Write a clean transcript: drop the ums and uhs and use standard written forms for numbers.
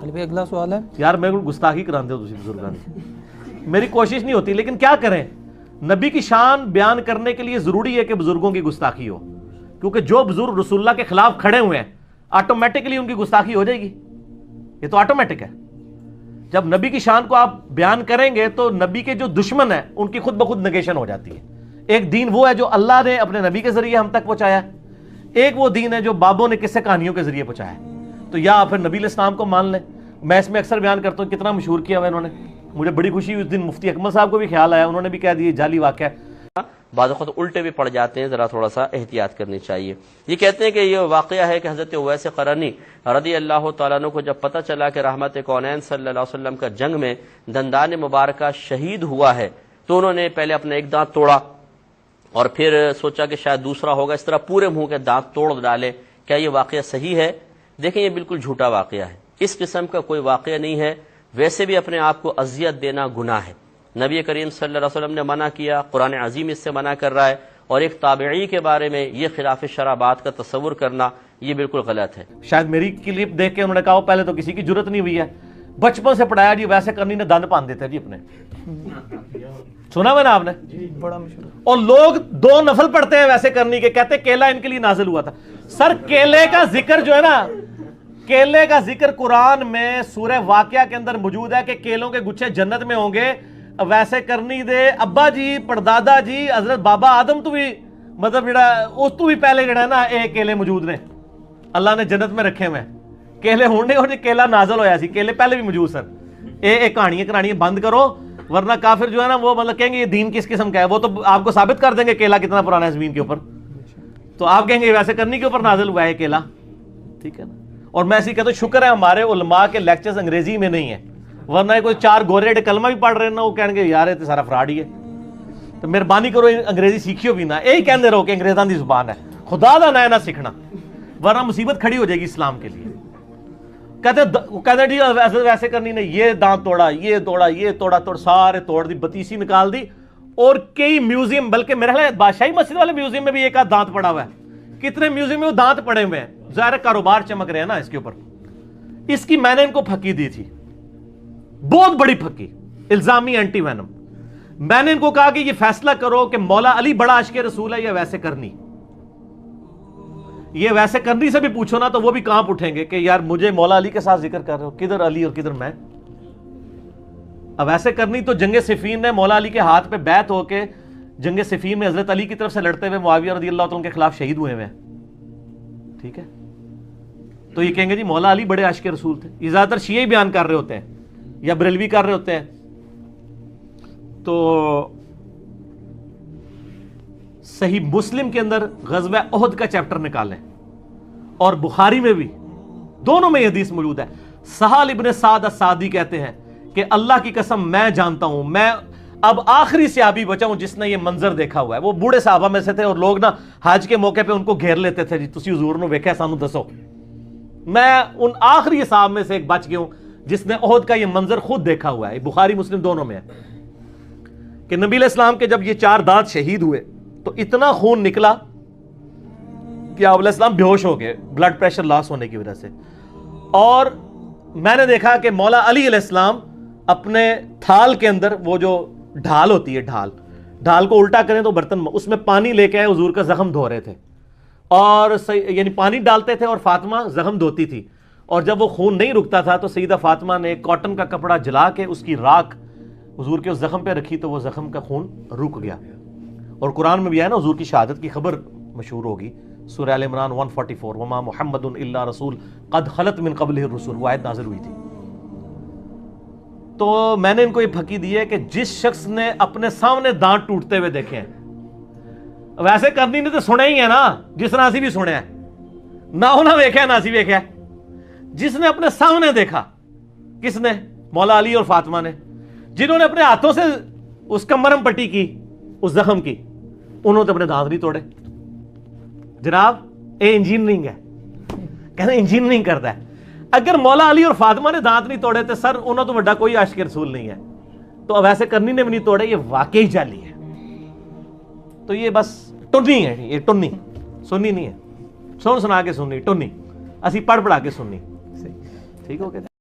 اگلا سوال ہے یار میرے کو گستاخی کراندے ہو تسی بزرگان میری کوشش نہیں ہوتی، لیکن کیا کریں، نبی کی شان بیان کرنے کے لیے ضروری ہے کہ بزرگوں کی گستاخی ہو، کیونکہ جو بزرگ رسول اللہ کے خلاف کھڑے ہوئے ہیں آٹومیٹکلی ان کی گستاخی ہو جائے گی، یہ تو آٹومیٹک ہے۔ جب نبی کی شان کو آپ بیان کریں گے تو نبی کے جو دشمن ہیں ان کی خود بخود نگیشن ہو جاتی ہے۔ ایک دین وہ ہے جو اللہ نے اپنے نبی کے ذریعے ہم تک پہنچایا ہے، ایک وہ دین ہے جو بابوں نے قصے کہانیوں کے ذریعے پہنچایا ہے۔ تو یا پھر نبی علیہ السلام کو مان لیں۔ میں اس میں اکثر بیان کرتا ہوں، کتنا مشہور کیا ہوا انہوں نے، مجھے بڑی خوشی ہوئی اس دن مفتی اکمل صاحب کو بھی خیال آیا، انہوں نے بھی کہہ دیا جعلی واقعہ ہے۔ بعض اوقات الٹے بھی پڑ جاتے ہیں، ذرا تھوڑا سا احتیاط کرنی چاہیے۔ یہ کہتے ہیں کہ یہ واقعہ ہے کہ حضرت اویس قرنی رضی اللہ تعالیٰ عنہ کو جب پتہ چلا کہ رحمت کونین صلی اللہ علیہ وسلم کا جنگ میں دندان مبارکہ شہید ہوا ہے، تو انہوں نے پہلے اپنا ایک دانت توڑا اور پھر سوچا کہ شاید دوسرا ہوگا، اس طرح پورے منہ کے دانت توڑ ڈالے۔ کیا یہ واقعہ صحیح ہے؟ دیکھیں، یہ بالکل جھوٹا واقعہ ہے، اس قسم کا کوئی واقعہ نہیں ہے۔ ویسے بھی اپنے آپ کو اذیت دینا گناہ ہے، نبی کریم صلی اللہ علیہ وسلم نے منع کیا، قرآن عظیم اس سے منع کر رہا ہے، اور ایک تابعی کے بارے میں یہ خلاف شرع بات کا تصور کرنا یہ بالکل غلط ہے۔ شاید میری کلپ دیکھ کے انہوں نے کہا وہ پہلے تو کسی کی جرت نہیں ہوئی ہے، بچپن سے پڑھایا جی ویسے کرنی نے دند باندھ دیتے جی اپنے، سنا میں نا آپ نے، بڑا مشہور۔ اور لوگ دو نفل پڑھتے ہیں ویسے کرنی کے، کہتے ہیں کیلا ان کے لیے نازل ہوا تھا۔ سر کیلے کا ذکر جو ہے نا، کیلے کا ذکر قرآن میں سورہ واقعہ کے اندر موجود ہے کہ کیلوں کے گچھے جنت میں ہوں گے۔ ویسے کرنی دے ابا جی پردادا جی حضرت بابا آدم تو بھی مطلب جڑا اس تو بھی پہلے جڑا ہے نا اے کیلے موجود نے، اللہ نے جنت میں رکھے ہوئے کیلے ہونے، اور کیلا نازل ہویا سی، کیلے پہلے بھی موجود سر۔ اے کہانیاں بند کرو، ورنہ کافر جو ہے نا وہ مطلب کہیں گے یہ دین کس قسم کا ہے، وہ تو آپ کو ثابت کر دیں گے کیلا کتنا پرانا ہے زمین کے اوپر، تو آپ کہیں گے ویسے کرنی کے اوپر نازل ہوا ہے کیلا، ٹھیک ہے نا۔ اور میں ایسی کہتا ہوں شکر ہے ہمارے علماء کے لیکچرز انگریزی میں نہیں ہیں، ورنہ کوئی چار گورے کلمہ بھی پڑھ رہے ہیں نا وہ کہیں گے یار یہ تو سارا فراڈ ہی ہے۔ تو مہربانی کرو انگریزی سیکھیو بھی نہ، یہی کہندے رہو کہ انگریزاں دی زبان ہے، خدا دا نہ سیکھنا، ورنہ مصیبت کھڑی ہو جائے گی اسلام کے لیے۔ کہتے جی ویسے کرنی نے یہ دانت توڑا، یہ توڑا، یہ توڑا، سارے توڑ دی، بتیسی نکال دی، اور کئی میوزیم، بلکہ میرے خیال بادشاہی مسجد والے میوزیم میں بھی ایک آدھ دانت پڑا ہوا ہے، کتنے میوزیم میں وہ دانت پڑے ہوئے ہیں، ظاہر کاروبار چمک رہے ہیں نا اس کے اوپر۔ اس کی میں نے ان کو پھکی دی تھی، بہت بڑی پھکی، الزامی اینٹی وینم۔ میں نے ان کو کہا کہ یہ فیصلہ کرو کہ مولا علی بڑا عاشق رسول ہے یا ویسے کرنی۔ یہ ویسے کرنی سے بھی پوچھو نا تو وہ بھی کانپ اٹھیں گے کہ یار مجھے مولا علی کے ساتھ ذکر کر رہے ہو، کدھر علی اور کدھر میں۔ اب ویسے کرنی تو جنگ صفین میں مولا علی کے ہاتھ پہ بیعت ہو کے جنگ صفین میں حضرت علی کی طرف سے لڑتے ہوئے معاویہ رضی اللہ عنہ کے خلاف شہید ہوئے ہیں، ٹھیک ہے۔ تو یہ کہیں گے جی مولا علی بڑے عاشق رسول تھے، یہ زیادہ تر شیعہ بیان کر رہے ہوتے ہیں یا بریلوی کر رہے ہوتے ہیں۔ تو صحیح مسلم کے اندر غزوہ احد کا چیپٹر نکالیں، اور بخاری میں بھی، دونوں میں یہ حدیث موجود ہے۔ سہل ابن سعد السعدی کہتے ہیں کہ اللہ کی قسم میں جانتا ہوں، میں اب آخری صحابی بچا ہوں جس نے یہ منظر دیکھا ہوا ہے۔ وہ بوڑھے صحابہ میں سے تھے اور لوگ نا حج کے موقع پہ ان کو گھیر لیتے تھے، جی تسی حضور نو ویکھیا سانو دسو۔ میں ان آخری صحابہ میں سے ایک بچ گیا ہوں جس نے احد کا یہ منظر خود دیکھا ہوا ہے، بخاری مسلم دونوں میں ہے کہ نبی علیہ السلام کے جب یہ چار دانت شہید ہوئے تو اتنا خون نکلا کہ آپ علیہ السلام بے ہوش ہو گئے بلڈ پریشر لاس ہونے کی وجہ سے۔ اور میں نے دیکھا کہ مولا علی علیہ السلام اپنے تھال کے اندر، وہ جو ڈھال ہوتی ہے، ڈھال کو الٹا کریں تو برتن، اس میں پانی لے کے آئے، حضور کا زخم دھو رہے تھے، اور یعنی پانی ڈالتے تھے اور فاطمہ زخم دھوتی تھی، اور جب وہ خون نہیں رکتا تھا تو سیدہ فاطمہ نے کاٹن کا کپڑا جلا کے اس کی راکھ حضور کے اس زخم پہ رکھی تو وہ زخم کا خون رک گیا۔ اور قرآن میں بھی ہے نا حضور کی شہادت کی خبر مشہور ہوگی، سورہ ال عمران 144، وما محمد الا رسول قد خلت من قبلہ الرسل، وہ آیت نازل ہوئی تھی۔ تو میں نے ان کو یہ پھکی دی ہے کہ جس شخص نے اپنے سامنے دانت ٹوٹتے ہوئے دیکھے ہیں، ویسے کرنی نے تو سنے ہی ہے نا، جس طرح اسی بھی سنے ہیں، نہ انہیں ویکھا نہ اسی ویکھا، جس نے اپنے سامنے دیکھا، کس نے؟ مولا علی اور فاطمہ نے، جنہوں نے اپنے ہاتھوں سے اس کا مرہم پٹی کی، اس زخم کی، انہوں نے اپنے دانت نہیں توڑے۔ جناب اے انجینئرنگ ہے، کہتے ہیں انجینئرنگ کرتا ہے۔ اگر مولا علی اور فاطمہ نے دانت نہیں توڑے تو سر انہوں تو بڑا کوئی عاشق رسول نہیں ہے، تو ویسے کرنی نے بھی نہیں توڑے، یہ واقعی جعلی ہے۔ تو یہ بس ٹنی ہے، یہ ٹنی سنی نہیں ہے، سنا کے سننی، ٹنی اسی پڑھ پڑھا کے سننی، ٹھیک ہو گیا۔